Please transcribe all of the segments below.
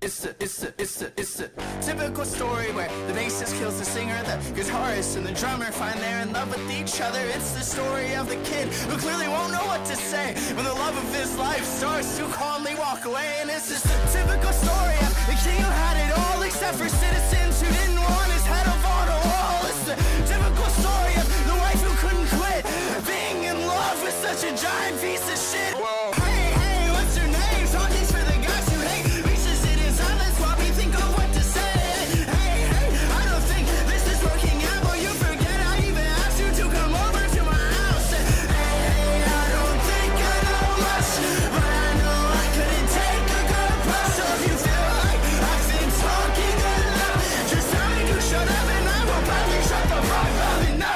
It's a typical story where the bassist kills the singer, the guitarist and the drummer find they're in love with each other. It's the story of the kid who clearly won't know what to say when the love of his life starts to calmly walk away. And it's just a typical story of the king who had it all except for citizens who didn't want his head up on a wall. It's the typical story of the wife who couldn't quit being in love with such a giant piece of shit. Whoa. Hey, what's your name? Talking's for the guys who hate. Reach to sit in silence while we think of what to say. Hey, I don't think this is working out. Will you forget I even asked you to come over to my house? Hey, I don't think I know much, but I know I couldn't take a good plus. So if you feel like I've been talking enough, just tell me to shut up and I will gladly shut the fuck up and no.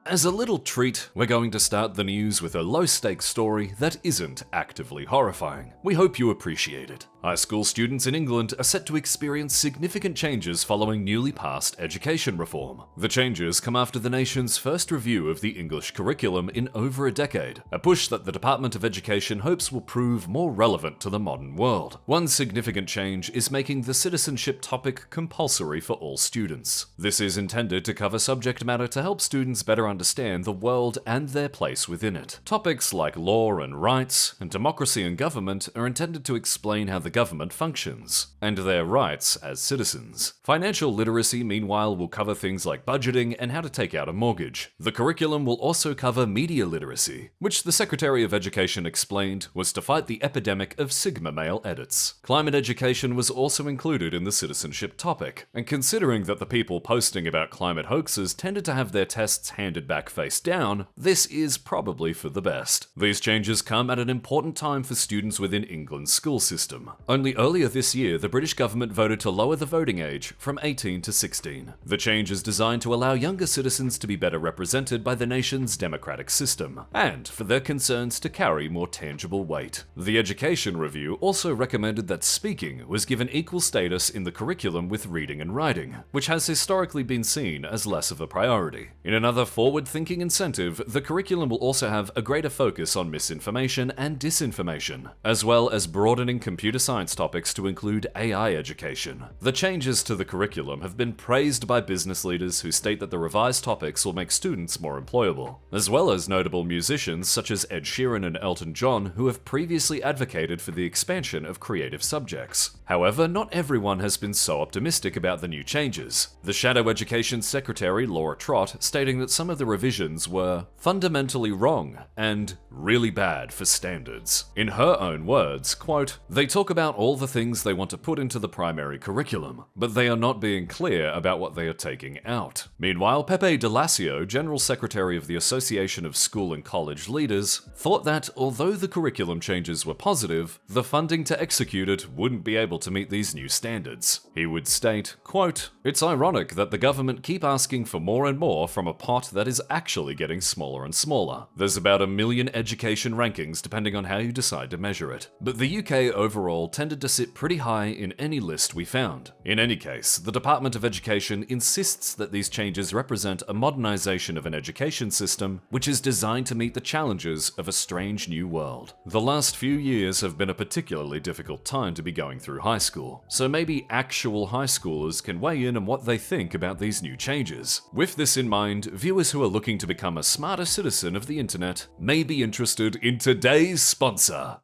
As a little treat, we're going to start the news with a low-stakes story that isn't actively horrifying. We hope you appreciate it. High school students in England are set to experience significant changes following newly passed education reform. The changes come after the nation's first review of the English curriculum in over a decade, a push that the Department of Education hopes will prove more relevant to the modern world. One significant change is making the citizenship topic compulsory for all students. This is intended to cover subject matter to help students better understand the world and their place within it. Topics like law and rights, and democracy and government are intended to explain how the government functions, and their rights as citizens. Financial literacy, meanwhile, will cover things like budgeting and how to take out a mortgage. The curriculum will also cover media literacy, which the Secretary of Education explained was to fight the epidemic of Sigma male edits. Climate education was also included in the citizenship topic, and considering that the people posting about climate hoaxes tended to have their tests handed back face down, this is probably for the best. These changes come at an important time for students within England's school system. Only earlier this year, the British government voted to lower the voting age from 18 to 16. The change is designed to allow younger citizens to be better represented by the nation's democratic system, and for their concerns to carry more tangible weight. The Education Review also recommended that speaking was given equal status in the curriculum with reading and writing, which has historically been seen as less of a priority. In another forward-thinking incentive, the curriculum will also have a greater focus on misinformation and disinformation, as well as broadening computer science topics to include AI education. The changes to the curriculum have been praised by business leaders who state that the revised topics will make students more employable, as well as notable musicians such as Ed Sheeran and Elton John, who have previously advocated for the expansion of creative subjects. However, not everyone has been so optimistic about the new changes. The Shadow Education Secretary, Laura Trott, stating that some of the revisions were fundamentally wrong and really bad for standards. In her own words, quote, "They talk about all the things they want to put into the primary curriculum, but they are not being clear about what they are taking out." Meanwhile, Pepe de Lacio, General Secretary of the Association of School and College Leaders, thought that although the curriculum changes were positive, the funding to execute it wouldn't be able to meet these new standards. He would state, quote, "It's ironic that the government keep asking for more and more from a pot that is actually getting smaller and smaller. There's about 1 million education rankings depending on how you decide to measure it, but the UK overall tended to sit pretty high in any list we found. In any case, the Department of Education insists that these changes represent a modernization of an education system which is designed to meet the challenges of a strange new world. The last few years have been a particularly difficult time to be going through high school, so maybe actual high schoolers can weigh in on what they think about these new changes. With this in mind, viewers who are looking to become a smarter citizen of the internet may be interested in today's sponsor.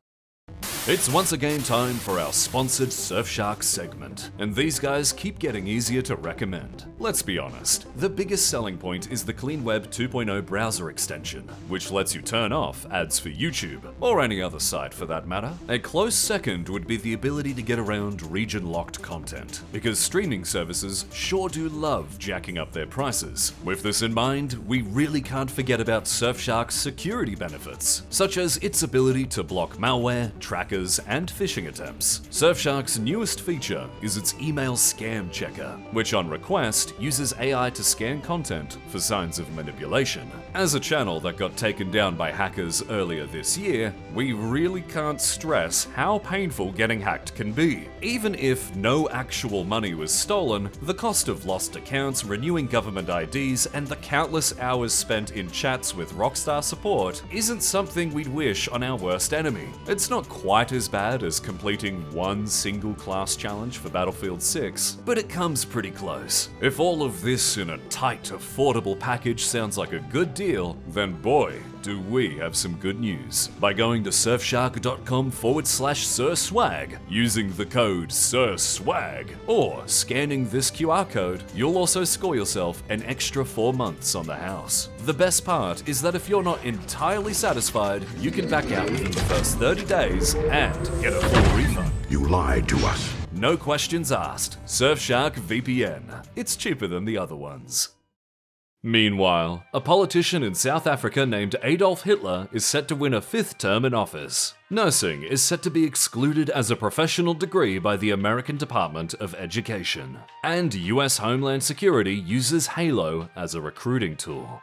It's once again time for our sponsored Surfshark segment, and these guys keep getting easier to recommend. Let's be honest, the biggest selling point is the CleanWeb 2.0 browser extension, which lets you turn off ads for YouTube, or any other site for that matter. A close second would be the ability to get around region-locked content, because streaming services sure do love jacking up their prices. With this in mind, we really can't forget about Surfshark's security benefits, such as its ability to block malware, trackers, and phishing attempts. Surfshark's newest feature is its email scam checker, which on request uses AI to scan content for signs of manipulation. As a channel that got taken down by hackers earlier this year, we really can't stress how painful getting hacked can be. Even if no actual money was stolen, the cost of lost accounts, renewing government IDs, and the countless hours spent in chats with Rockstar support isn't something we'd wish on our worst enemy. It's not quite quite as bad as completing one single class challenge for Battlefield 6, but it comes pretty close. If all of this in a tight, affordable package sounds like a good deal, then boy, do we have some good news. By going to surfshark.com/SirSwag, using the code SirSwag, or scanning this QR code, you'll also score yourself an extra 4 months on the house. The best part is that if you're not entirely satisfied, you can back out within the first 30 days and get a full refund. You lied to us. No questions asked. Surfshark VPN. It's cheaper than the other ones. Meanwhile, a politician in South Africa named Adolf Hitler is set to win a 5th term in office. Nursing is set to be excluded as a professional degree by the American Department of Education. And US Homeland Security uses Halo as a recruiting tool.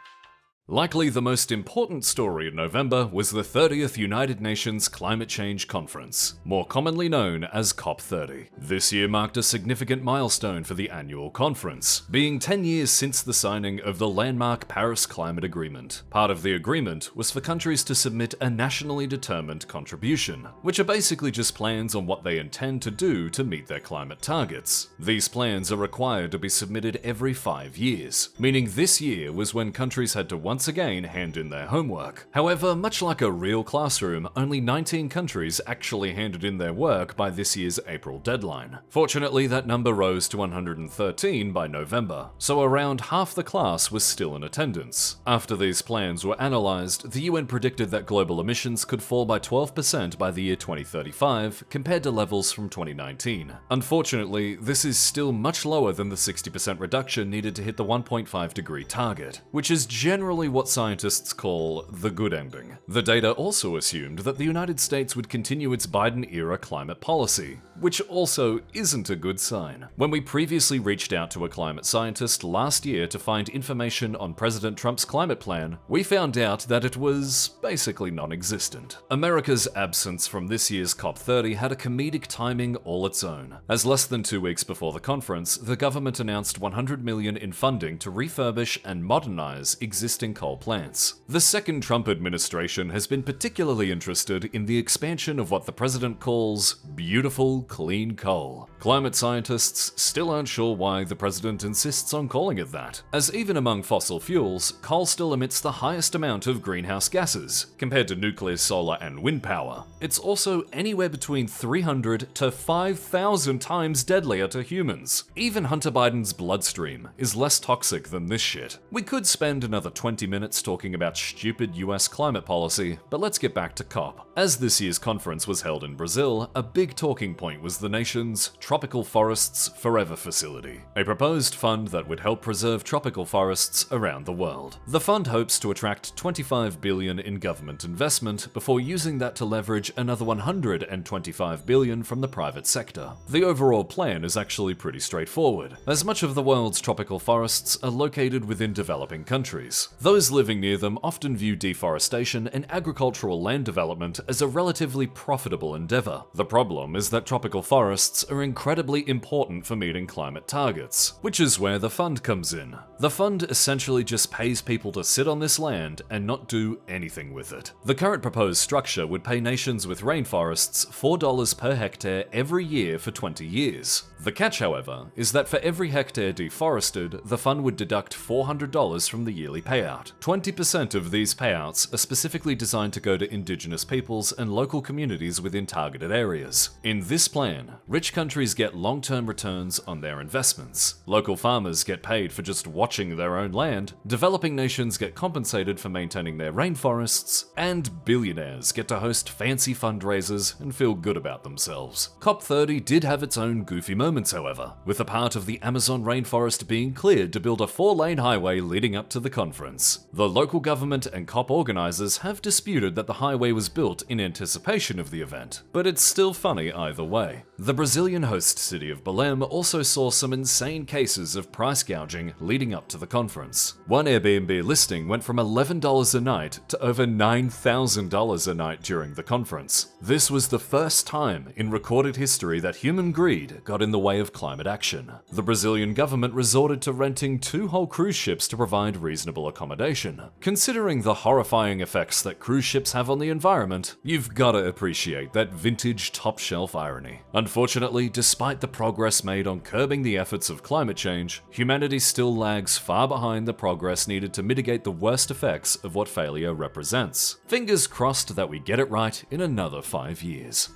Likely the most important story in November was the 30th United Nations Climate Change Conference, more commonly known as COP30. This year marked a significant milestone for the annual conference, being 10 years since the signing of the landmark Paris Climate Agreement. Part of the agreement was for countries to submit a nationally determined contribution, which are basically just plans on what they intend to do to meet their climate targets. These plans are required to be submitted every 5 years, meaning this year was when countries had to once again hand in their homework. However, much like a real classroom, only 19 countries actually handed in their work by this year's April deadline. Fortunately, that number rose to 113 by November, so around half the class was still in attendance. After these plans were analysed, the UN predicted that global emissions could fall by 12% by the year 2035 compared to levels from 2019. Unfortunately, this is still much lower than the 60% reduction needed to hit the 1.5 degree target, which is generally what scientists call the good ending. The data also assumed that the United States would continue its Biden-era climate policy, which also isn't a good sign. When we previously reached out to a climate scientist last year to find information on President Trump's climate plan, we found out that it was basically non-existent. America's absence from this year's COP30 had a comedic timing all its own, as less than 2 weeks before the conference, the government announced $100 million in funding to refurbish and modernize existing coal plants. The second Trump administration has been particularly interested in the expansion of what the president calls beautiful, clean coal. Climate scientists still aren't sure why the president insists on calling it that, as even among fossil fuels, coal still emits the highest amount of greenhouse gases, compared to nuclear, solar, and wind power. It's also anywhere between 300 to 5,000 times deadlier to humans. Even Hunter Biden's bloodstream is less toxic than this shit. We could spend another 20 minutes talking about stupid US climate policy, but let's get back to COP. As this year's conference was held in Brazil, a big talking point was the nation's Tropical Forests Forever facility, a proposed fund that would help preserve tropical forests around the world. The fund hopes to attract $25 billion in government investment before using that to leverage another $125 billion from the private sector. The overall plan is actually pretty straightforward, as much of the world's tropical forests are located within developing countries. Those living near them often view deforestation and agricultural land development as a relatively profitable endeavor. The problem is that tropical forests are incredibly important for meeting climate targets, which is where the fund comes in. The fund essentially just pays people to sit on this land and not do anything with it. The current proposed structure would pay nations with rainforests $4 per hectare every year for 20 years. The catch, however, is that for every hectare deforested, the fund would deduct $400 from the yearly payout. 20% of these payouts are specifically designed to go to indigenous peoples and local communities within targeted areas. In this plan, rich countries get long-term returns on their investments. Local farmers get paid for just watching their own land, developing nations get compensated for maintaining their rainforests, and billionaires get to host fancy fundraisers and feel good about themselves. COP30 did have its own goofy moments, however, with a part of the Amazon rainforest being cleared to build a 4-lane highway leading up to the conference. The local government and COP organizers have disputed that the highway was built in anticipation of the event, but it's still funny either way. way. The Brazilian host city of Belém also saw some insane cases of price gouging leading up to the conference. One Airbnb listing went from $11 a night to over $9,000 a night during the conference. This was the first time in recorded history that human greed got in the way of climate action. The Brazilian government resorted to renting 2 whole cruise ships to provide reasonable accommodation. Considering the horrifying effects that cruise ships have on the environment, you've gotta appreciate that vintage top-shelf irony. Unfortunately, despite the progress made on curbing the efforts of climate change, humanity still lags far behind the progress needed to mitigate the worst effects of what failure represents. Fingers crossed that we get it right in another 5 years.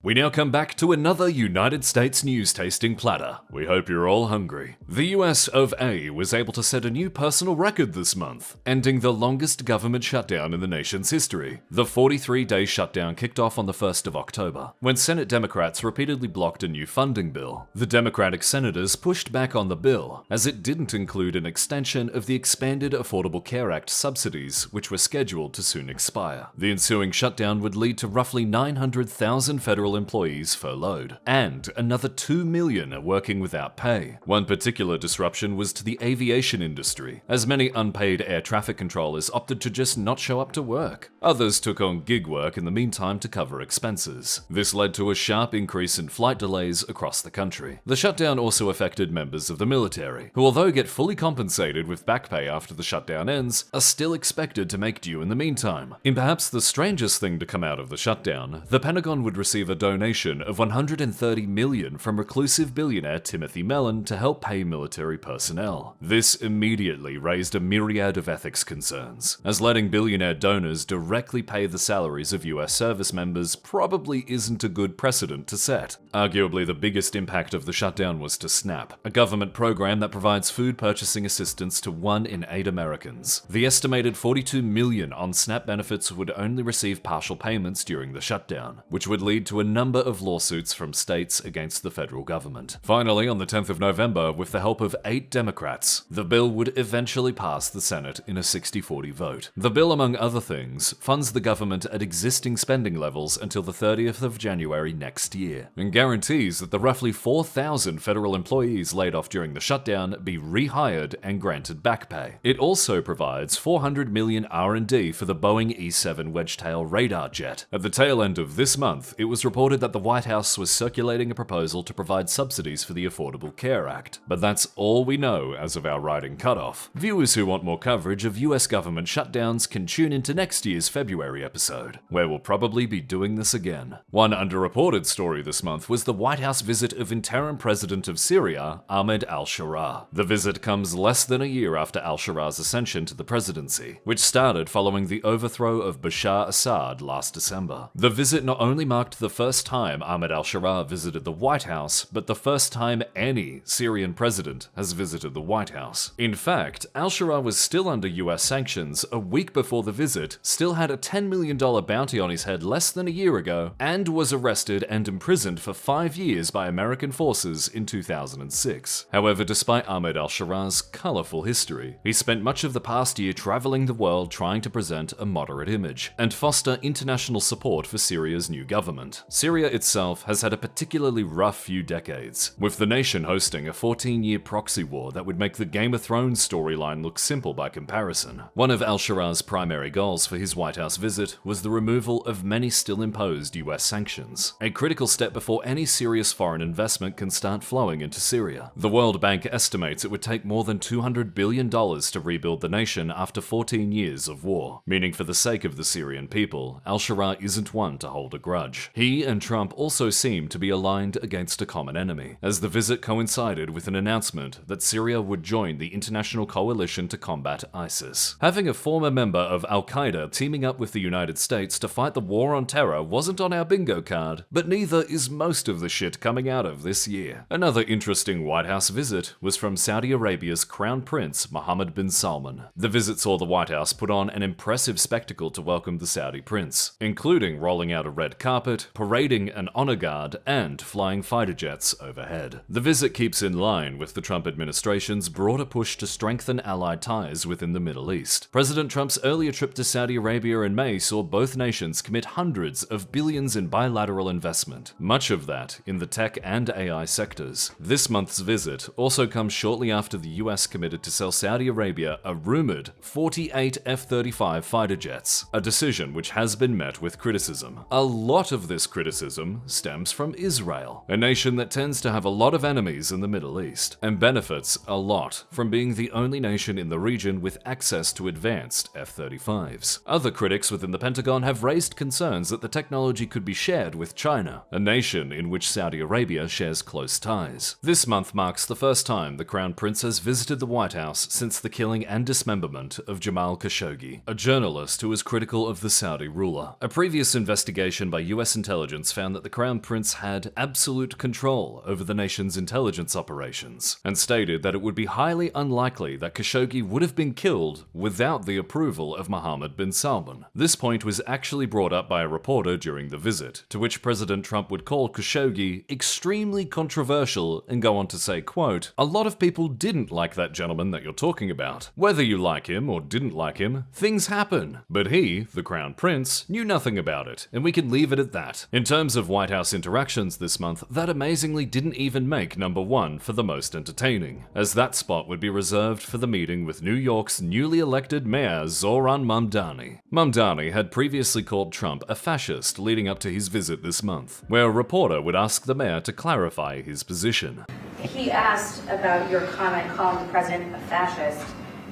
We now come back to another United States news tasting platter. We hope you're all hungry. The US of A was able to set a new personal record this month, ending the longest government shutdown in the nation's history. The 43-day shutdown kicked off on the 1st of October, when Senate Democrats repeatedly blocked a new funding bill. The Democratic senators pushed back on the bill, as it didn't include an extension of the expanded Affordable Care Act subsidies, which were scheduled to soon expire. The ensuing shutdown would lead to roughly 900,000 federal employees furloughed, and another 2 million are working without pay. One particular disruption was to the aviation industry, as many unpaid air traffic controllers opted to just not show up to work. Others took on gig work in the meantime to cover expenses. This led to a sharp increase in flight delays across the country. The shutdown also affected members of the military, who although get fully compensated with back pay after the shutdown ends, are still expected to make due in the meantime. In perhaps the strangest thing to come out of the shutdown, the Pentagon would receive a donation of $130 million from reclusive billionaire Timothy Mellon to help pay military personnel. This immediately raised a myriad of ethics concerns, as letting billionaire donors directly pay the salaries of US service members probably isn't a good precedent to set. Arguably the biggest impact of the shutdown was to SNAP, a government program that provides food purchasing assistance to 1 in 8 Americans. The estimated 42 million on SNAP benefits would only receive partial payments during the shutdown, which would lead to a number of lawsuits from states against the federal government. Finally, on the 10th of November, with the help of 8 Democrats, the bill would eventually pass the Senate in a 60-40 vote. The bill, among other things, funds the government at existing spending levels until the 30th of January next year, and guarantees that the roughly 4,000 federal employees laid off during the shutdown be rehired and granted back pay. It also provides $400 million R&D for the Boeing E-7 Wedgetail radar jet. At the tail end of this month, it was reported that the White House was circulating a proposal to provide subsidies for the Affordable Care Act. But that's all we know as of our writing cutoff. Viewers who want more coverage of US government shutdowns can tune into next year's February episode, where we'll probably be doing this again. One underreported story this month was the White House visit of interim president of Syria, Ahmed al-Sharaa. The visit comes less than a year after al-Shara's ascension to the presidency, which started following the overthrow of Bashar Assad last December. The visit not only marked the first time Ahmed al-Sharaa visited the White House, but the first time any Syrian president has visited the White House. In fact, al-Sharaa was still under US sanctions a week before the visit, still had a $10 million bounty on his head less than a year ago, and was arrested and imprisoned for 5 years by American forces in 2006. However, despite Ahmed al-Sharaa's colorful history, he spent much of the past year traveling the world trying to present a moderate image and foster international support for Syria's new government. Syria itself has had a particularly rough few decades, with the nation hosting a 14-year proxy war that would make the Game of Thrones storyline look simple by comparison. One of al-Sharaa's primary goals for his White House visit was the removal of many still imposed US sanctions, a critical step before any serious foreign investment can start flowing into Syria. The World Bank estimates it would take more than $200 billion to rebuild the nation after 14 years of war, meaning for the sake of the Syrian people, al-Sharaa isn't one to hold a grudge. He and Trump also seemed to be aligned against a common enemy, as the visit coincided with an announcement that Syria would join the international coalition to combat ISIS. Having a former member of Al-Qaeda teaming up with the United States to fight the war on terror wasn't on our bingo card, but neither is most of the shit coming out of this year. Another interesting White House visit was from Saudi Arabia's Crown Prince Mohammed bin Salman. The visit saw the White House put on an impressive spectacle to welcome the Saudi prince, including rolling out a red carpet, parading an honor guard and flying fighter jets overhead. The visit keeps in line with the Trump administration's broader push to strengthen allied ties within the Middle East. President Trump's earlier trip to Saudi Arabia in May saw both nations commit hundreds of billions in bilateral investment, much of that in the tech and AI sectors. This month's visit also comes shortly after the US committed to sell Saudi Arabia a rumored 48 F-35 fighter jets, a decision which has been met with criticism. A lot of this criticism stems from Israel, a nation that tends to have a lot of enemies in the Middle East, and benefits a lot from being the only nation in the region with access to advanced F-35s. Other critics within the Pentagon have raised concerns that the technology could be shared with China, a nation in which Saudi Arabia shares close ties. This month marks the first time the Crown Prince has visited the White House since the killing and dismemberment of Jamal Khashoggi, a journalist who was critical of the Saudi ruler. A previous investigation by US intelligence found that the Crown Prince had absolute control over the nation's intelligence operations, and stated that it would be highly unlikely that Khashoggi would have been killed without the approval of Mohammed bin Salman. This point was actually brought up by a reporter during the visit, to which President Trump would call Khashoggi extremely controversial and go on to say, quote, "A lot of people didn't like that gentleman that you're talking about. Whether you like him or didn't like him, things happen. But he, the Crown Prince, knew nothing about it, and we can leave it at that." In terms of White House interactions this month, that amazingly didn't even make number one for the most entertaining, as that spot would be reserved for the meeting with New York's newly elected mayor Zohran Mamdani. Mamdani had previously called Trump a fascist leading up to his visit this month, where a reporter would ask the mayor to clarify his position. He asked about your comment calling the president a fascist,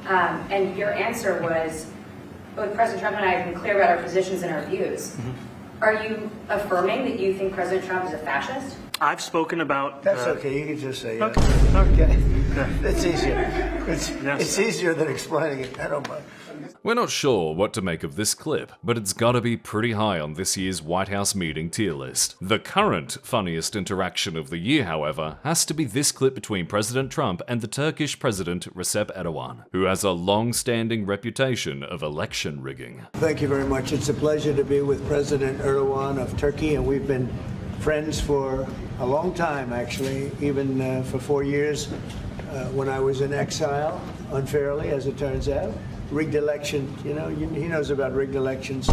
and your answer was, both President Trump and I have been clear about our positions and our views. Are you affirming that you think President Trump is a fascist? I've spoken about... That's okay, you can just say Okay. Okay. It's easier. It's easier than explaining it. I don't mind. We're not sure what to make of this clip, but it's gotta be pretty high on this year's White House meeting tier list. The current funniest interaction of the year, however, has to be this clip between President Trump and the Turkish President Recep Erdogan, who has a long-standing reputation of election rigging. Thank you very much. It's a pleasure to be with President Erdogan of Turkey, and we've been friends for a long time, actually, even for 4 years when I was in exile, unfairly, as it turns out. Rigged election, he knows about rigged elections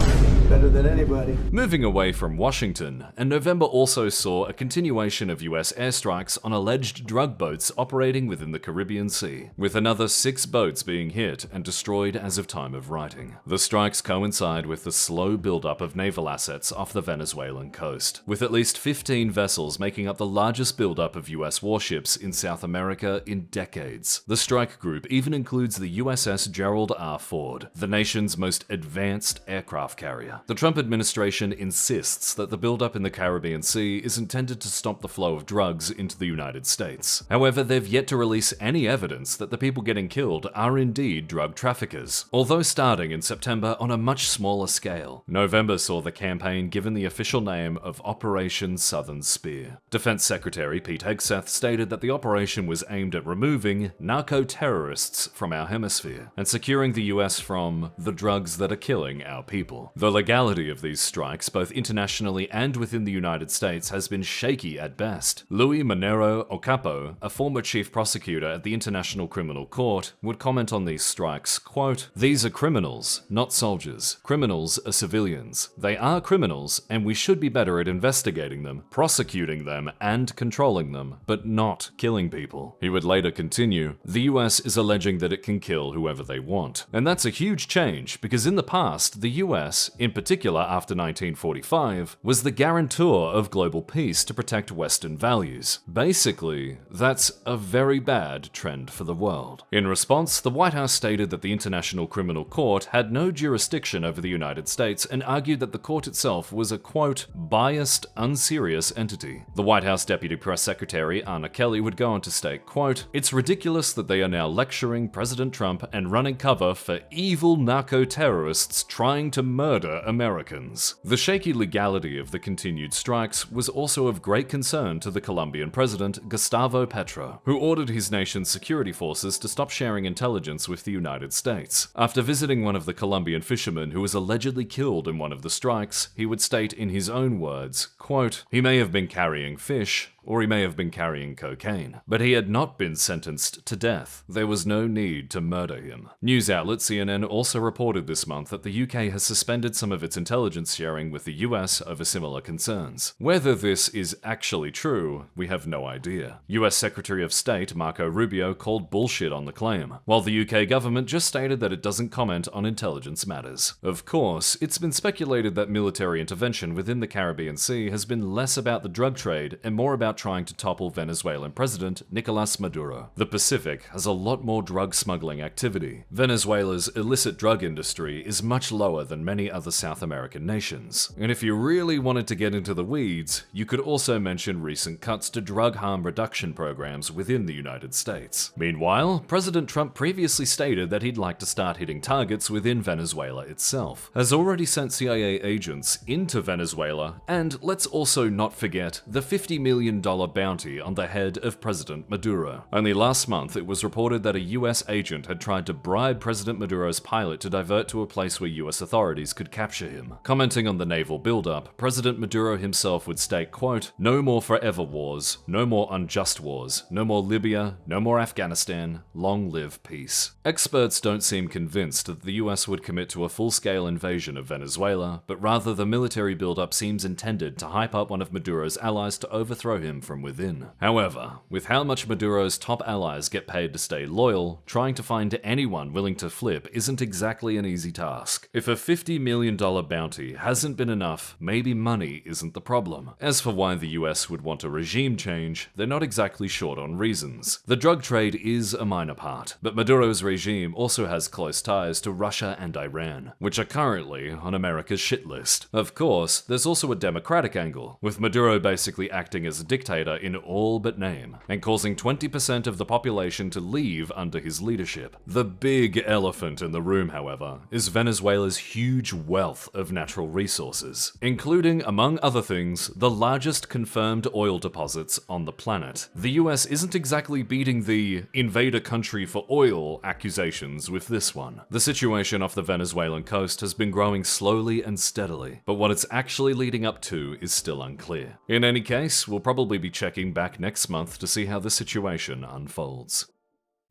better than anybody. Moving away from Washington, and November also saw a continuation of US airstrikes on alleged drug boats operating within the Caribbean Sea, with another 6 boats being hit and destroyed as of time of writing. The strikes coincide with the slow buildup of naval assets off the Venezuelan coast, with at least 15 vessels making up the largest buildup of US warships in South America in decades. The strike group even includes the USS Gerald R. Ford, the nation's most advanced aircraft carrier. The Trump administration insists that the buildup in the Caribbean Sea is intended to stop the flow of drugs into the United States. However, they've yet to release any evidence that the people getting killed are indeed drug traffickers, although starting in September on a much smaller scale. November saw the campaign given the official name of Operation Southern Spear. Defense Secretary Pete Hegseth stated that the operation was aimed at removing narco-terrorists from our hemisphere and securing the US from the drugs that are killing our people. The legality of these strikes, both internationally and within the United States, has been shaky at best. Luis Monero Ocampo, a former chief prosecutor at the International Criminal Court, would comment on these strikes, quote, "These are criminals, not soldiers. Criminals are civilians. They are criminals, and we should be better at investigating them, prosecuting them, and controlling them, but not killing people." He would later continue, "The US is alleging that it can kill whoever they want. And that's a huge change, because in the past, the US, in particular after 1945, was the guarantor of global peace to protect Western values. Basically, that's a very bad trend for the world." In response, the White House stated that the International Criminal Court had no jurisdiction over the United States and argued that the court itself was a, quote, "biased, unserious entity." The White House Deputy Press Secretary Anna Kelly would go on to state, quote, "It's ridiculous that they are now lecturing President Trump and running cover for evil narco-terrorists trying to murder Americans. The shaky legality of the continued strikes was also of great concern to the Colombian president Gustavo Petro, who ordered his nation's security forces to stop sharing intelligence with the United States. After visiting one of the Colombian fishermen who was allegedly killed in one of the strikes, he would state in his own words, quote, "He may have been carrying fish, or he may have been carrying cocaine, but he had not been sentenced to death. There was no need to murder him." News outlet CNN also reported this month that the UK has suspended some of its intelligence sharing with the US over similar concerns. Whether this is actually true, we have no idea. US Secretary of State Marco Rubio called bullshit on the claim, while the UK government just stated that it doesn't comment on intelligence matters. Of course, it's been speculated that military intervention within the Caribbean Sea has been less about the drug trade and more about trying to topple Venezuelan President Nicolas Maduro. The Pacific has a lot more drug smuggling activity. Venezuela's illicit drug industry is much lower than many other South American nations. And if you really wanted to get into the weeds, you could also mention recent cuts to drug harm reduction programs within the United States. Meanwhile, President Trump previously stated that he'd like to start hitting targets within Venezuela itself, has already sent CIA agents into Venezuela, and let's also not forget the $50 million bounty on the head of President Maduro. Only last month, it was reported that a US agent had tried to bribe President Maduro's pilot to divert to a place where US authorities could capture him. Commenting on the naval buildup, President Maduro himself would state, quote, "No more forever wars, no more unjust wars, no more Libya, no more Afghanistan, long live peace." Experts don't seem convinced that the US would commit to a full-scale invasion of Venezuela, but rather the military buildup seems intended to hype up one of Maduro's allies to overthrow him from within. However, with how much Maduro's top allies get paid to stay loyal, trying to find anyone willing to flip isn't exactly an easy task. If a $50 million bounty hasn't been enough, maybe money isn't the problem. As for why the US would want a regime change, they're not exactly short on reasons. The drug trade is a minor part, but Maduro's regime also has close ties to Russia and Iran, which are currently on America's shit list. Of course, there's also a democratic angle, with Maduro basically acting as a dictator in all but name, and causing 20% of the population to leave under his leadership. The big elephant in the room, however, is Venezuela's huge wealth of natural resources, including, among other things, the largest confirmed oil deposits on the planet. The US isn't exactly beating the invader country for oil accusations with this one. The situation off the Venezuelan coast has been growing slowly and steadily, but what it's actually leading up to is still unclear. In any case, we'll probably be checking back next month to see how the situation unfolds.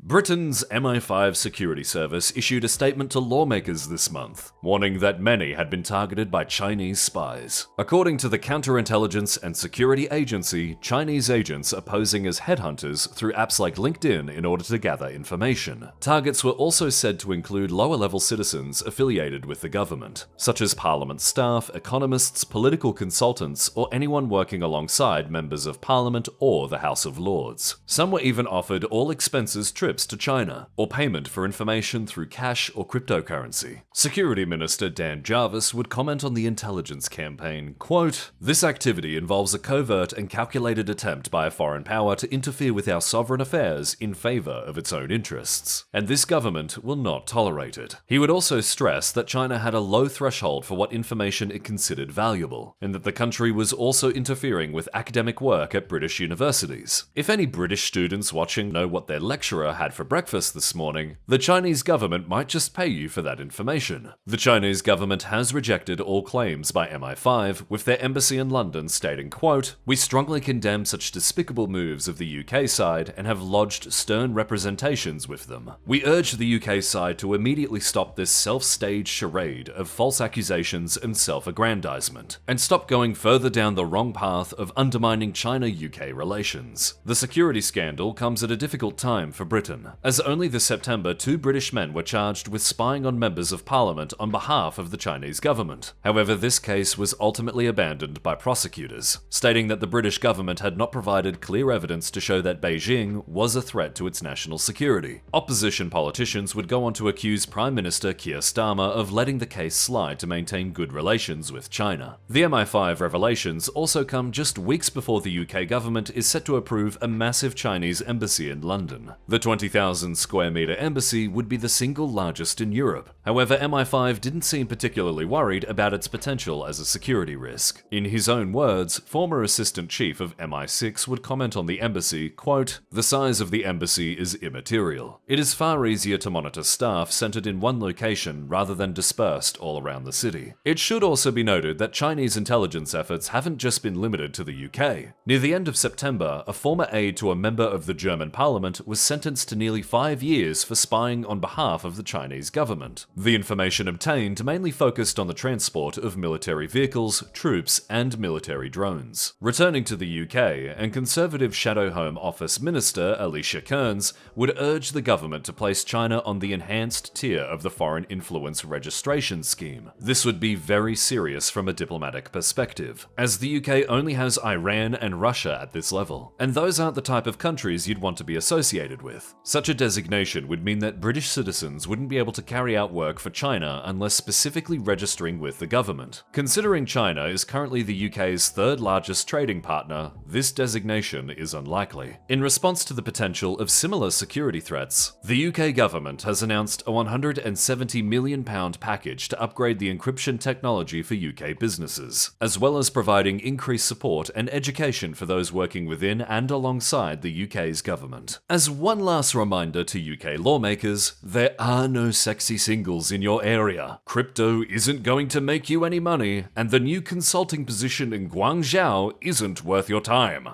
Britain's MI5 security service issued a statement to lawmakers this month, warning that many had been targeted by Chinese spies. According to the Counterintelligence and Security Agency, Chinese agents are posing as headhunters through apps like LinkedIn in order to gather information. Targets were also said to include lower-level citizens affiliated with the government, such as parliament staff, economists, political consultants, or anyone working alongside members of parliament or the House of Lords. Some were even offered all-expenses trips to China, or payment for information through cash or cryptocurrency. Security Minister Dan Jarvis would comment on the intelligence campaign, quote, "This activity involves a covert and calculated attempt by a foreign power to interfere with our sovereign affairs in favor of its own interests, and this government will not tolerate it." He would also stress that China had a low threshold for what information it considered valuable, and that the country was also interfering with academic work at British universities. If any British students watching know what their lecturer had for breakfast this morning, the Chinese government might just pay you for that information. The Chinese government has rejected all claims by MI5, with their embassy in London stating, quote, "We strongly condemn such despicable moves of the UK side and have lodged stern representations with them. We urge the UK side to immediately stop this self-staged charade of false accusations and self-aggrandizement, and stop going further down the wrong path of undermining China-UK relations." The security scandal comes at a difficult time for Britain, as only this September 2 British men were charged with spying on members of parliament on behalf of the Chinese government. However, this case was ultimately abandoned by prosecutors, stating that the British government had not provided clear evidence to show that Beijing was a threat to its national security. Opposition politicians would go on to accuse Prime Minister Keir Starmer of letting the case slide to maintain good relations with China. The MI5 revelations also come just weeks before the UK government is set to approve a massive Chinese embassy in London. The 20,000 square meter embassy would be the single largest in Europe. However, MI5 didn't seem particularly worried about its potential as a security risk. In his own words, former assistant chief of MI6 would comment on the embassy, quote, "The size of the embassy is immaterial. It is far easier to monitor staff centered in one location rather than dispersed all around the city." It should also be noted that Chinese intelligence efforts haven't just been limited to the UK. Near the end of September, a former aide to a member of the German parliament was sentenced to nearly 5 years for spying on behalf of the Chinese government. The information obtained mainly focused on the transport of military vehicles, troops, and military drones. Returning to the UK, and Conservative Shadow Home Office Minister Alicia Kearns would urge the government to place China on the enhanced tier of the Foreign Influence Registration Scheme. This would be very serious from a diplomatic perspective, as the UK only has Iran and Russia at this level, and those aren't the type of countries you'd want to be associated with. Such a designation would mean that British citizens wouldn't be able to carry out work for China unless specifically registering with the government. Considering China is currently the UK's third largest trading partner, this designation is unlikely. In response to the potential of similar security threats, the UK government has announced a £170 million package to upgrade the encryption technology for UK businesses, as well as providing increased support and education for those working within and alongside the UK's government. As one last reminder to UK lawmakers, there are no sexy singles in your area. Crypto isn't going to make you any money, and the new consulting position in Guangzhou isn't worth your time.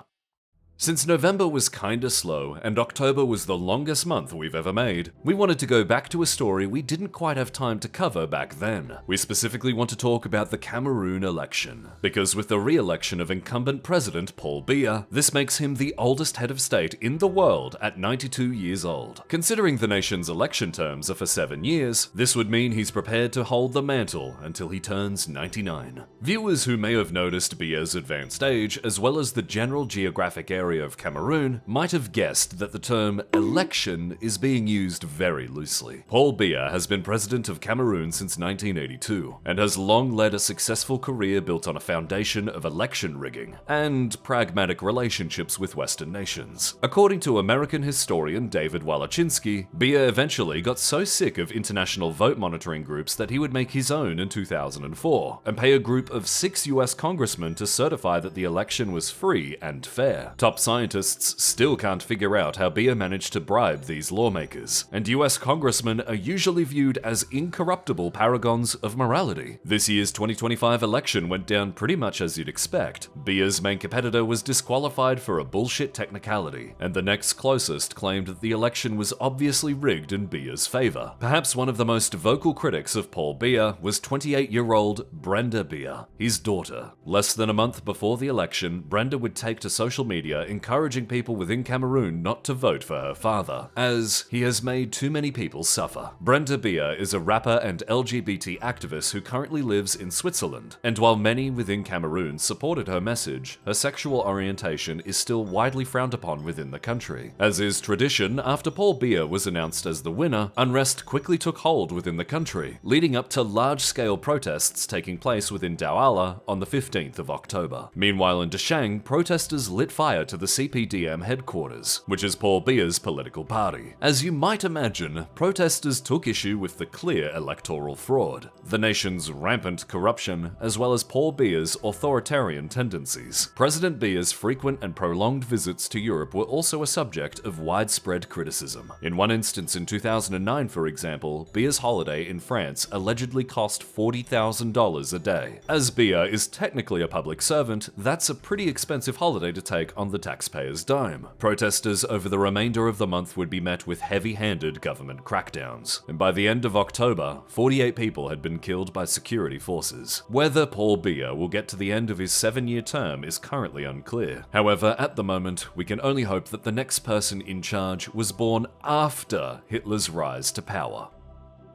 Since November was kinda slow and October was the longest month we've ever made, we wanted to go back to a story we didn't quite have time to cover back then. We specifically want to talk about the Cameroon election, because with the re-election of incumbent President Paul Biya, this makes him the oldest head of state in the world at 92 years old. Considering the nation's election terms are for 7 years, this would mean he's prepared to hold the mantle until he turns 99. Viewers who may have noticed Biya's advanced age, as well as the general geographic area of Cameroon, might have guessed that the term election is being used very loosely. Paul Biya has been president of Cameroon since 1982 and has long led a successful career built on a foundation of election rigging and pragmatic relationships with Western nations. According to American historian David Walachinski, Biya eventually got so sick of international vote monitoring groups that he would make his own in 2004 and pay a group of 6 US congressmen to certify that the election was free and fair. Top scientists still can't figure out how Biya managed to bribe these lawmakers, and US congressmen are usually viewed as incorruptible paragons of morality. This year's 2025 election went down pretty much as you'd expect. Biya's main competitor was disqualified for a bullshit technicality, and the next closest claimed that the election was obviously rigged in Biya's favor. Perhaps one of the most vocal critics of Paul Biya was 28-year-old Brenda Biya, his daughter. Less than a month before the election, Brenda would take to social media encouraging people within Cameroon not to vote for her father, as he has made too many people suffer. Brenda Biya is a rapper and LGBT activist who currently lives in Switzerland, and while many within Cameroon supported her message, her sexual orientation is still widely frowned upon within the country. As is tradition, after Paul Biya was announced as the winner, unrest quickly took hold within the country, leading up to large-scale protests taking place within Douala on the 15th of October. Meanwhile in Dashang, protesters lit fire to the CPDM headquarters, which is Paul Biya's political party. As you might imagine, protesters took issue with the clear electoral fraud, the nation's rampant corruption, as well as Paul Biya's authoritarian tendencies. President Biya's frequent and prolonged visits to Europe were also a subject of widespread criticism. In one instance in 2009, for example, Biya's holiday in France allegedly cost $40,000 a day. As Biya is technically a public servant, that's a pretty expensive holiday to take on the taxpayer's dime. Protesters over the remainder of the month would be met with heavy-handed government crackdowns, and by the end of October, 48 people had been killed by security forces. Whether Paul Biya will get to the end of his 7-year term is currently unclear. However, at the moment, we can only hope that the next person in charge was born after Hitler's rise to power.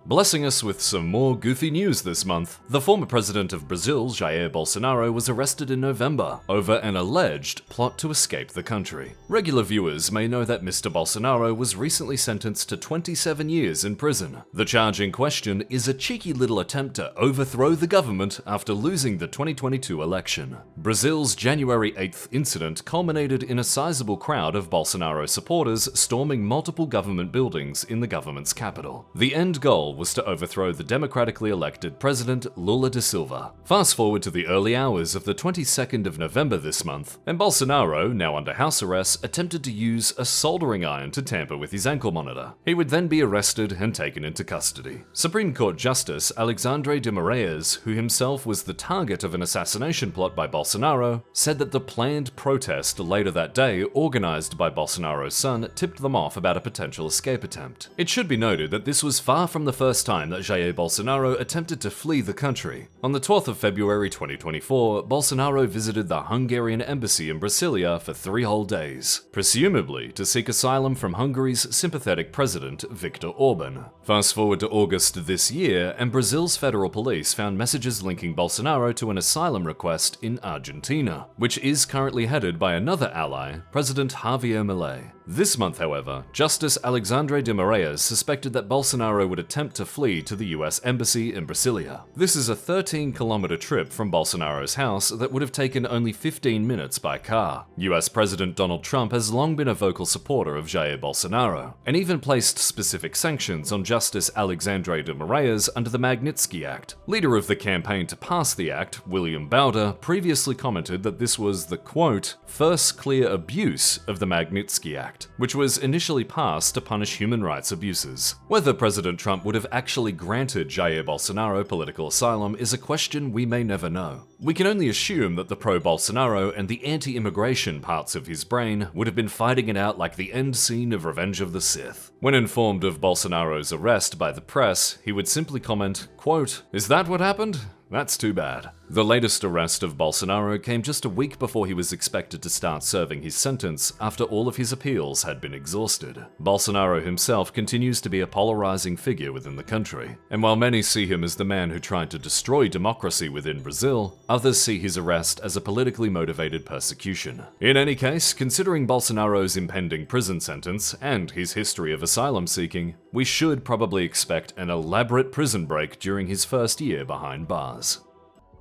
Blessing us with some more goofy news this month, the former president of Brazil, Jair Bolsonaro, was arrested in November over an alleged plot to escape the country. Regular viewers may know that Mr. Bolsonaro was recently sentenced to 27 years in prison. The charge in question is a cheeky little attempt to overthrow the government after losing the 2022 election. Brazil's January 8th incident culminated in a sizable crowd of Bolsonaro supporters storming multiple government buildings in the government's capital. The end goal was to overthrow the democratically elected president Lula da Silva. Fast forward to the early hours of the 22nd of November this month, and Bolsonaro, now under house arrest, attempted to use a soldering iron to tamper with his ankle monitor. He would then be arrested and taken into custody. Supreme Court Justice Alexandre de Moraes, who himself was the target of an assassination plot by Bolsonaro, said that the planned protest later that day, organized by Bolsonaro's son, tipped them off about a potential escape attempt. It should be noted that this was far from the first time that Jair Bolsonaro attempted to flee the country. On the 12th of February 2024, Bolsonaro visited the Hungarian embassy in Brasilia for 3 whole days, presumably to seek asylum from Hungary's sympathetic president Viktor Orban. Fast forward to August this year, and Brazil's federal police found messages linking Bolsonaro to an asylum request in Argentina, which is currently headed by another ally, President Javier Milei. This month, however, Justice Alexandre de Moraes suspected that Bolsonaro would attempt to flee to the US Embassy in Brasilia. This is a 13-kilometer trip from Bolsonaro's house that would have taken only 15 minutes by car. US President Donald Trump has long been a vocal supporter of Jair Bolsonaro, and even placed specific sanctions on Justice Alexandre de Moraes under the Magnitsky Act. Leader of the campaign to pass the act, William Bauder, previously commented that this was the, quote, first clear abuse of the Magnitsky Act, which was initially passed to punish human rights abuses. Whether President Trump would have actually granted Jair Bolsonaro political asylum is a question we may never know. We can only assume that the pro-Bolsonaro and the anti-immigration parts of his brain would have been fighting it out like the end scene of Revenge of the Sith. When informed of Bolsonaro's arrest by the press, he would simply comment, quote, "Is that what happened? That's too bad." The latest arrest of Bolsonaro came just a week before he was expected to start serving his sentence after all of his appeals had been exhausted. Bolsonaro himself continues to be a polarizing figure within the country, and while many see him as the man who tried to destroy democracy within Brazil, others see his arrest as a politically motivated persecution. In any case, considering Bolsonaro's impending prison sentence and his history of asylum seeking, we should probably expect an elaborate prison break during his first year behind bars.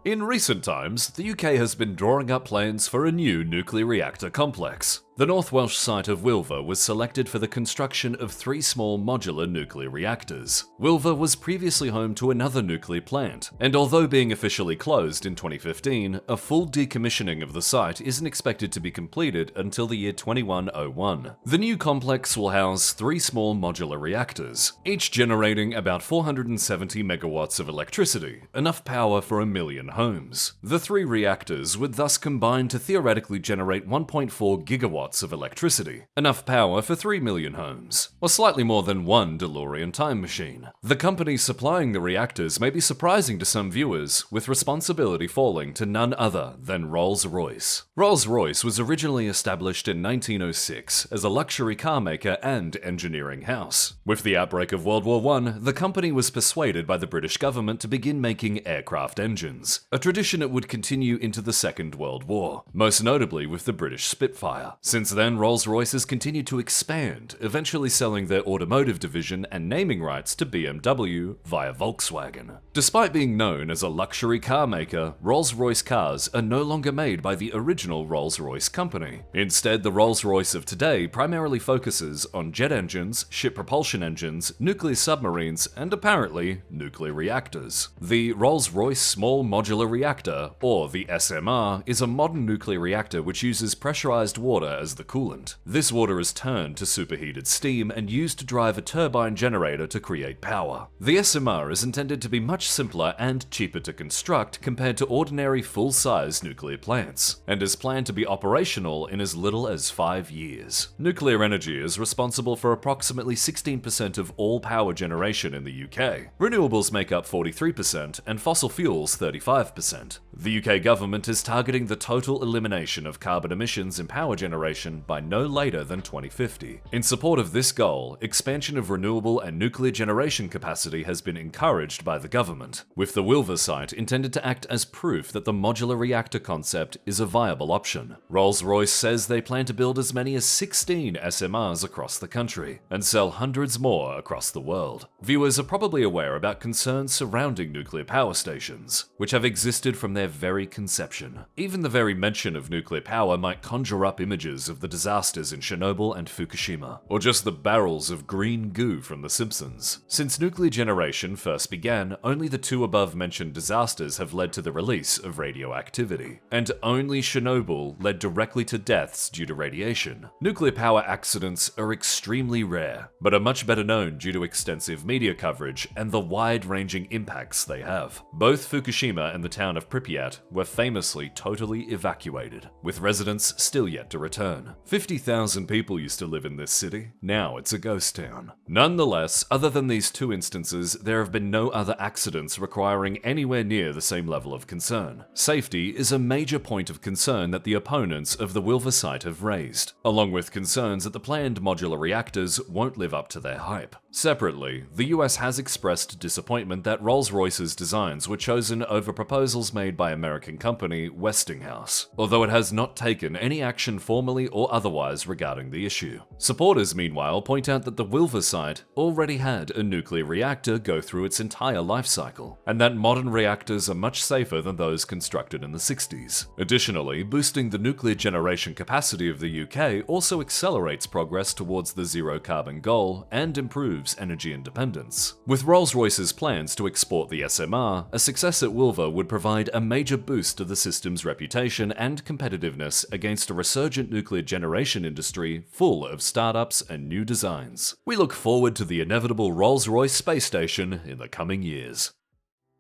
In recent times, the UK has been drawing up plans for a new nuclear reactor complex. The North Welsh site of Wilver was selected for the construction of 3 small modular nuclear reactors. Wilver was previously home to another nuclear plant, and although being officially closed in 2015, a full decommissioning of the site isn't expected to be completed until the year 2101. The new complex will house 3 small modular reactors, each generating about 470 megawatts of electricity, enough power for 1 million homes. The 3 reactors would thus combine to theoretically generate 1.4 gigawatts of electricity, enough power for 3 million homes, or slightly more than 1 DeLorean time machine. The company supplying the reactors may be surprising to some viewers, with responsibility falling to none other than Rolls-Royce. Rolls-Royce was originally established in 1906 as a luxury car maker and engineering house. With the outbreak of World War I, the company was persuaded by the British government to begin making aircraft engines, a tradition that would continue into the Second World War, most notably with the British Spitfire. Since then, Rolls-Royce has continued to expand, eventually selling their automotive division and naming rights to BMW via Volkswagen. Despite being known as a luxury car maker, Rolls-Royce cars are no longer made by the original Rolls-Royce company. Instead, the Rolls-Royce of today primarily focuses on jet engines, ship propulsion engines, nuclear submarines, and apparently, nuclear reactors. The Rolls-Royce Small Modular Reactor, or the SMR, is a modern nuclear reactor which uses pressurized water as the coolant. This water is turned to superheated steam and used to drive a turbine generator to create power. The SMR is intended to be much simpler and cheaper to construct compared to ordinary full-size nuclear plants, and is planned to be operational in as little as 5 years. Nuclear energy is responsible for approximately 16% of all power generation in the UK. Renewables make up 43% and fossil fuels 35%. The UK government is targeting the total elimination of carbon emissions in power generation generation by no later than 2050. In support of this goal, expansion of renewable and nuclear generation capacity has been encouraged by the government, with the Wilver site intended to act as proof that the modular reactor concept is a viable option. Rolls-Royce says they plan to build as many as 16 SMRs across the country and sell hundreds more across the world. Viewers are probably aware about concerns surrounding nuclear power stations, which have existed from their very conception. Even the very mention of nuclear power might conjure up images of the disasters in Chernobyl and Fukushima, or just the barrels of green goo from The Simpsons. Since nuclear generation first began, only the two above-mentioned disasters have led to the release of radioactivity, and only Chernobyl led directly to deaths due to radiation. Nuclear power accidents are extremely rare, but are much better known due to extensive media coverage and the wide-ranging impacts they have. Both Fukushima and the town of Pripyat were famously totally evacuated, with residents still yet to return. 50,000 people used to live in this city. Now it's a ghost town. Nonetheless, other than these two instances, there have been no other accidents requiring anywhere near the same level of concern. Safety is a major point of concern that the opponents of the Wilver site have raised, along with concerns that the planned modular reactors won't live up to their hype. Separately, the US has expressed disappointment that Rolls-Royce's designs were chosen over proposals made by American company Westinghouse, although it has not taken any action formally or otherwise regarding the issue. Supporters, meanwhile, point out that the Wilver site already had a nuclear reactor go through its entire life cycle, and that modern reactors are much safer than those constructed in the 60s. Additionally, boosting the nuclear generation capacity of the UK also accelerates progress towards the zero-carbon goal and improves energy independence. With Rolls-Royce's plans to export the SMR, a success at Wilver would provide a major boost to the system's reputation and competitiveness against a resurgent nuclear generation industry full of startups and new designs. We look forward to the inevitable Rolls-Royce space station in the coming years.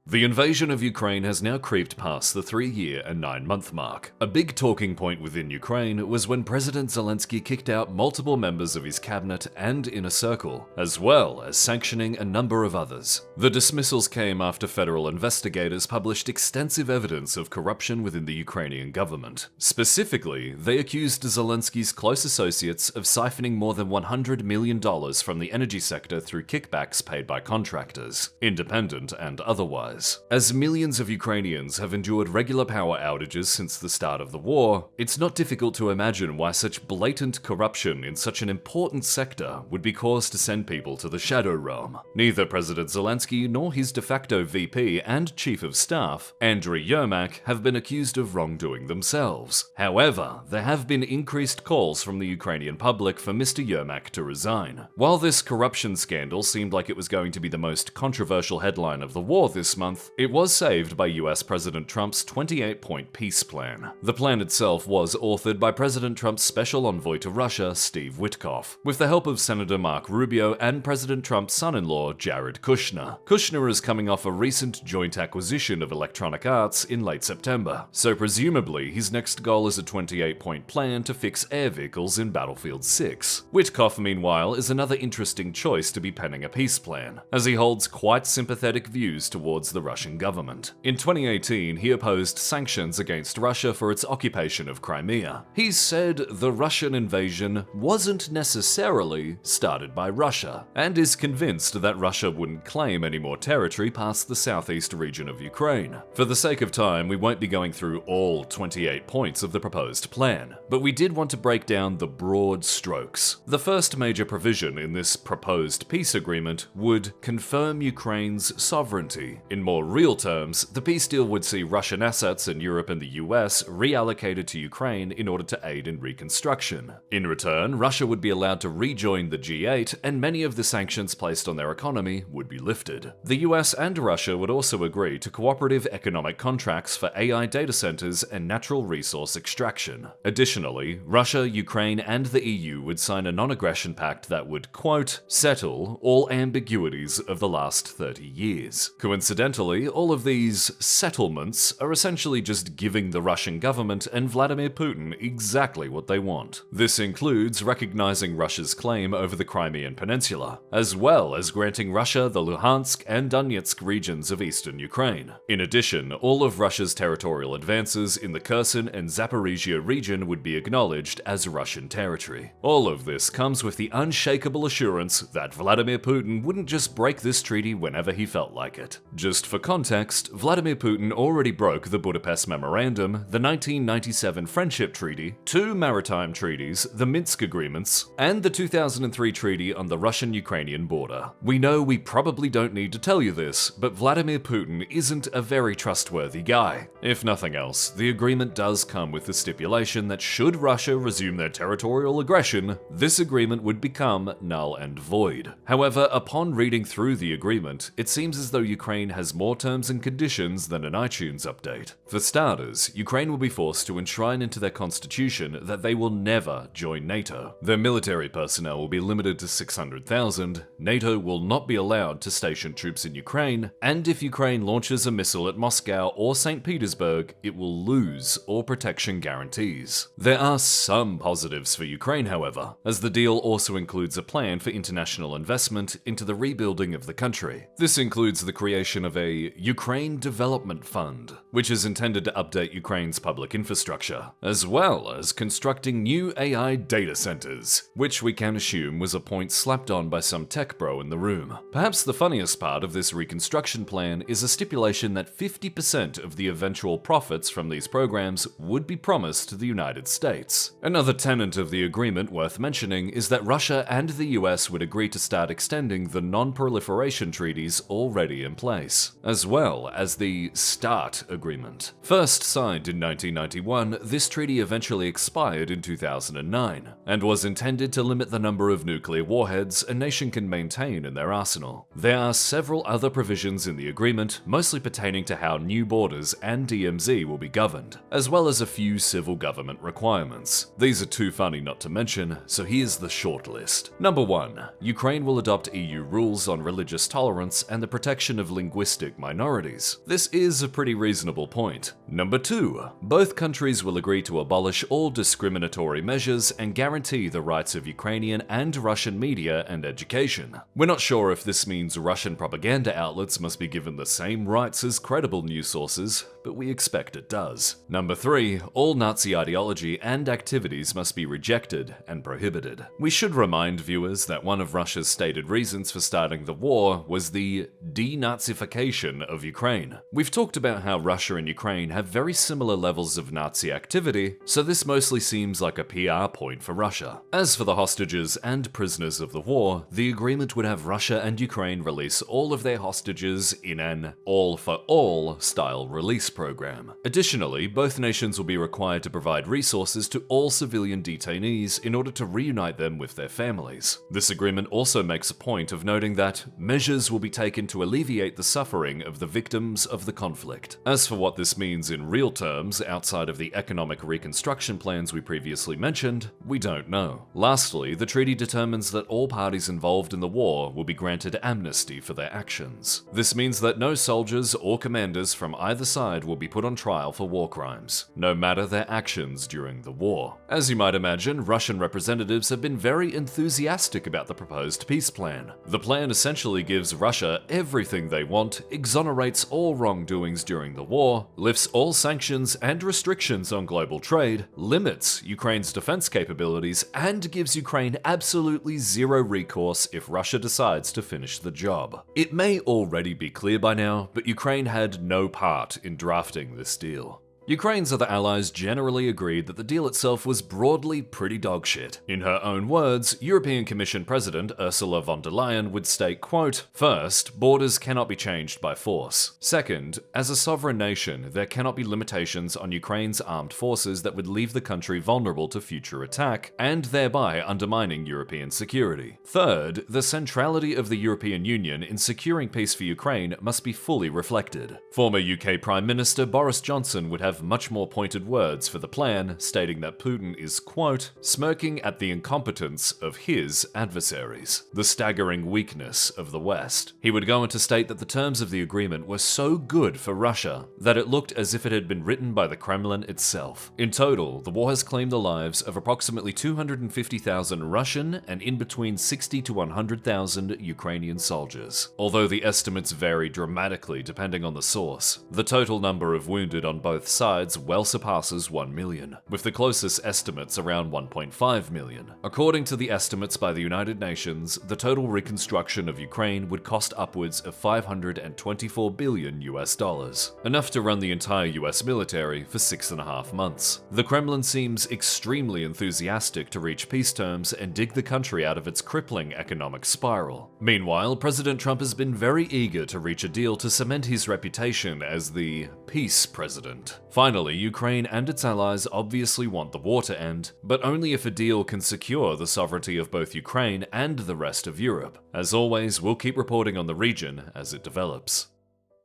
The invasion of Ukraine has now creeped past the 3-year and 9-month mark. A big talking point within Ukraine was when President Zelensky kicked out multiple members of his cabinet and inner circle, as well as sanctioning a number of others. The dismissals came after federal investigators published extensive evidence of corruption within the Ukrainian government. Specifically, they accused Zelensky's close associates of siphoning more than $100 million from the energy sector through kickbacks paid by contractors, independent and otherwise. As millions of Ukrainians have endured regular power outages since the start of the war, it's not difficult to imagine why such blatant corruption in such an important sector would be cause to send people to the shadow realm. Neither President Zelensky nor his de facto VP and Chief of Staff, Andriy Yermak, have been accused of wrongdoing themselves. However, there have been increased calls from the Ukrainian public for Mr. Yermak to resign. While this corruption scandal seemed like it was going to be the most controversial headline of the war this month, it was saved by US President Trump's 28-point peace plan. The plan itself was authored by President Trump's special envoy to Russia, Steve Witkoff, with the help of Senator Marco Rubio and President Trump's son-in-law, Jared Kushner. Kushner is coming off a recent joint acquisition of Electronic Arts in late September, so presumably his next goal is a 28-point plan to fix air vehicles in Battlefield 6. Witkoff, meanwhile, is another interesting choice to be penning a peace plan, as he holds quite sympathetic views towards the Russian government. In 2018, he opposed sanctions against Russia for its occupation of Crimea. He said the Russian invasion wasn't necessarily started by Russia, and is convinced that Russia wouldn't claim any more territory past the southeast region of Ukraine. For the sake of time, we won't be going through all 28 points of the proposed plan, but we did want to break down the broad strokes. The first major provision in this proposed peace agreement would confirm Ukraine's sovereignty. In more real terms, the peace deal would see Russian assets in Europe and the US reallocated to Ukraine in order to aid in reconstruction. In return, Russia would be allowed to rejoin the G8, and many of the sanctions placed on their economy would be lifted. The US and Russia would also agree to cooperative economic contracts for AI data centers and natural resource extraction. Additionally, Russia, Ukraine, and the EU would sign a non-aggression pact that would, quote, settle all ambiguities of the last 30 years. Coincidentally, Incidentally, all of these settlements are essentially just giving the Russian government and Vladimir Putin exactly what they want. This includes recognizing Russia's claim over the Crimean Peninsula, as well as granting Russia the Luhansk and Donetsk regions of eastern Ukraine. In addition, all of Russia's territorial advances in the Kherson and Zaporizhia region would be acknowledged as Russian territory. All of this comes with the unshakable assurance that Vladimir Putin wouldn't just break this treaty whenever he felt like it. Just for context, Vladimir Putin already broke the Budapest Memorandum, the 1997 Friendship Treaty, 2 maritime treaties, the Minsk Agreements, and the 2003 treaty on the Russian-Ukrainian border. We know we probably don't need to tell you this, but Vladimir Putin isn't a very trustworthy guy. If nothing else, the agreement does come with the stipulation that should Russia resume their territorial aggression, this agreement would become null and void. However, upon reading through the agreement, it seems as though Ukraine has more terms and conditions than an iTunes update. For starters, Ukraine will be forced to enshrine into their constitution that they will never join NATO. Their military personnel will be limited to 600,000, NATO will not be allowed to station troops in Ukraine, and if Ukraine launches a missile at Moscow or St. Petersburg, it will lose all protection guarantees. There are some positives for Ukraine, however, as the deal also includes a plan for international investment into the rebuilding of the country. This includes the creation of a Ukraine Development Fund, which is intended to update Ukraine's public infrastructure, as well as constructing new AI data centers, which we can assume was a point slapped on by some tech bro in the room. Perhaps the funniest part of this reconstruction plan is a stipulation that 50% of the eventual profits from these programs would be promised to the United States. Another tenet of the agreement worth mentioning is that Russia and the US would agree to start extending the non-proliferation treaties already in place, as well as the START agreement. First signed in 1991, this treaty eventually expired in 2009, and was intended to limit the number of nuclear warheads a nation can maintain in their arsenal. There are several other provisions in the agreement, mostly pertaining to how new borders and DMZ will be governed, as well as a few civil government requirements. These are too funny not to mention, so here's the short list. Number 1. Ukraine will adopt EU rules on religious tolerance and the protection of linguistic minorities. This is a pretty reasonable point. Number 2. Both countries will agree to abolish all discriminatory measures and guarantee the rights of Ukrainian and Russian media and education. We're not sure if this means Russian propaganda outlets must be given the same rights as credible news sources, but we expect it does. Number 3. All Nazi ideology and activities must be rejected and prohibited. We should remind viewers that one of Russia's stated reasons for starting the war was the denazification of Ukraine. We've talked about how Russia and Ukraine have very similar levels of Nazi activity, so this mostly seems like a PR point for Russia. As for the hostages and prisoners of the war, the agreement would have Russia and Ukraine release all of their hostages in an all-for-all style release program. Additionally, both nations will be required to provide resources to all civilian detainees in order to reunite them with their families. This agreement also makes a point of noting that measures will be taken to alleviate the suffering of the victims of the conflict. As for what this means in real terms outside of the economic reconstruction plans we previously mentioned, we don't know. Lastly, the treaty determines that all parties involved in the war will be granted amnesty for their actions. This means that no soldiers or commanders from either side will be put on trial for war crimes, no matter their actions during the war. As you might imagine, Russian representatives have been very enthusiastic about the proposed peace plan. The plan essentially gives Russia everything they want, exonerates all wrongdoings during the war, lifts all sanctions and restrictions on global trade, limits Ukraine's defense capabilities, and gives Ukraine absolutely zero recourse if Russia decides to finish the job. It may already be clear by now, but Ukraine had no part in drafting this deal. Ukraine's other allies generally agreed that the deal itself was broadly pretty dogshit. In her own words, European Commission President Ursula von der Leyen would state, quote, "First, borders cannot be changed by force. Second, as a sovereign nation, there cannot be limitations on Ukraine's armed forces that would leave the country vulnerable to future attack, and thereby undermining European security. Third, the centrality of the European Union in securing peace for Ukraine must be fully reflected. Former UK Prime Minister Boris Johnson would have have much more pointed words for the plan, stating that Putin is, quote, smirking at the incompetence of his adversaries, the staggering weakness of the West. He would go on to state that the terms of the agreement were so good for Russia that it looked as if it had been written by the Kremlin itself. In total, the war has claimed the lives of approximately 250,000 Russian and in between 60 to 100,000 Ukrainian soldiers. Although the estimates vary dramatically depending on the source, the total number of wounded on both sides well surpasses 1 million, with the closest estimates around 1.5 million. According to the estimates by the United Nations, the total reconstruction of Ukraine would cost upwards of $524 billion US dollars, enough to run the entire US military for 6.5 months. The Kremlin seems extremely enthusiastic to reach peace terms and dig the country out of its crippling economic spiral. Meanwhile, President Trump has been very eager to reach a deal to cement his reputation as the peace president. Finally, Ukraine and its allies obviously want the war to end, but only if a deal can secure the sovereignty of both Ukraine and the rest of Europe. As always, we'll keep reporting on the region as it develops.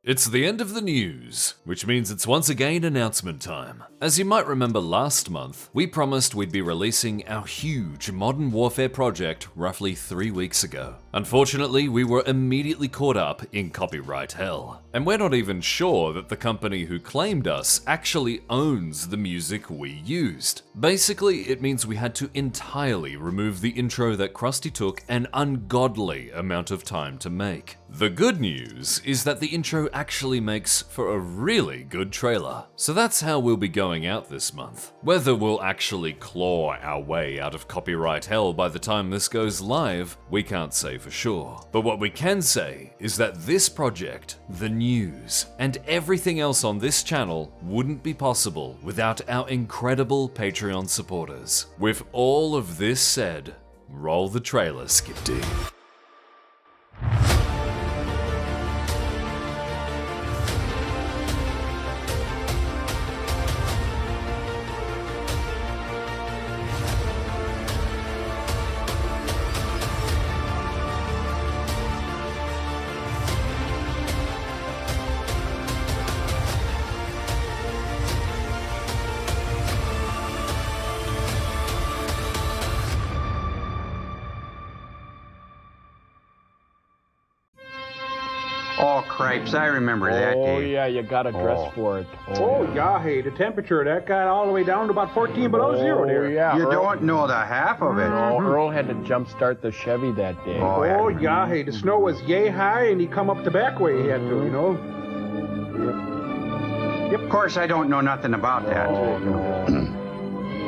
It's the end of the news, which means it's once again announcement time. As you might remember last month, we promised we'd be releasing our huge Modern Warfare project roughly 3 weeks ago. Unfortunately, we were immediately caught up in copyright hell. And we're not even sure that the company who claimed us actually owns the music we used. Basically, it means we had to entirely remove the intro that Krusty took an ungodly amount of time to make. The good news is that the intro actually makes for a really good trailer. So that's how we'll be going out this month. Whether we'll actually claw our way out of copyright hell by the time this goes live, we can't say for sure. But what we can say is that this project, the news, and everything else on this channel wouldn't be possible without our incredible Patreon supporters. With all of this said, roll the trailer, Skip D. Oh, cripes, I remember that day. Oh, yeah, you gotta dress for it. Oh, yeah, hey, the temperature, that got all the way down to about 14 below zero there. Yeah, You Earl, don't know the half of it. No, Earl had to jumpstart the Chevy that day. Oh, Oh, yeah, hey, the snow was yay high, and he come up the back way he had to, you know. Of course, I don't know nothing about that. Oh, no.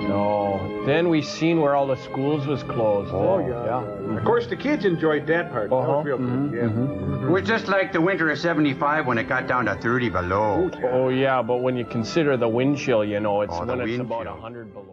No. Then we seen where all the schools was closed. Oh, yeah. Of course, the kids enjoyed that part. That was real good, yeah. It was just like the winter of '75 when it got down to 30 below. Oh, yeah, but when you consider the wind chill, you know, it's Oh, the when it's wind about chill. 100 below.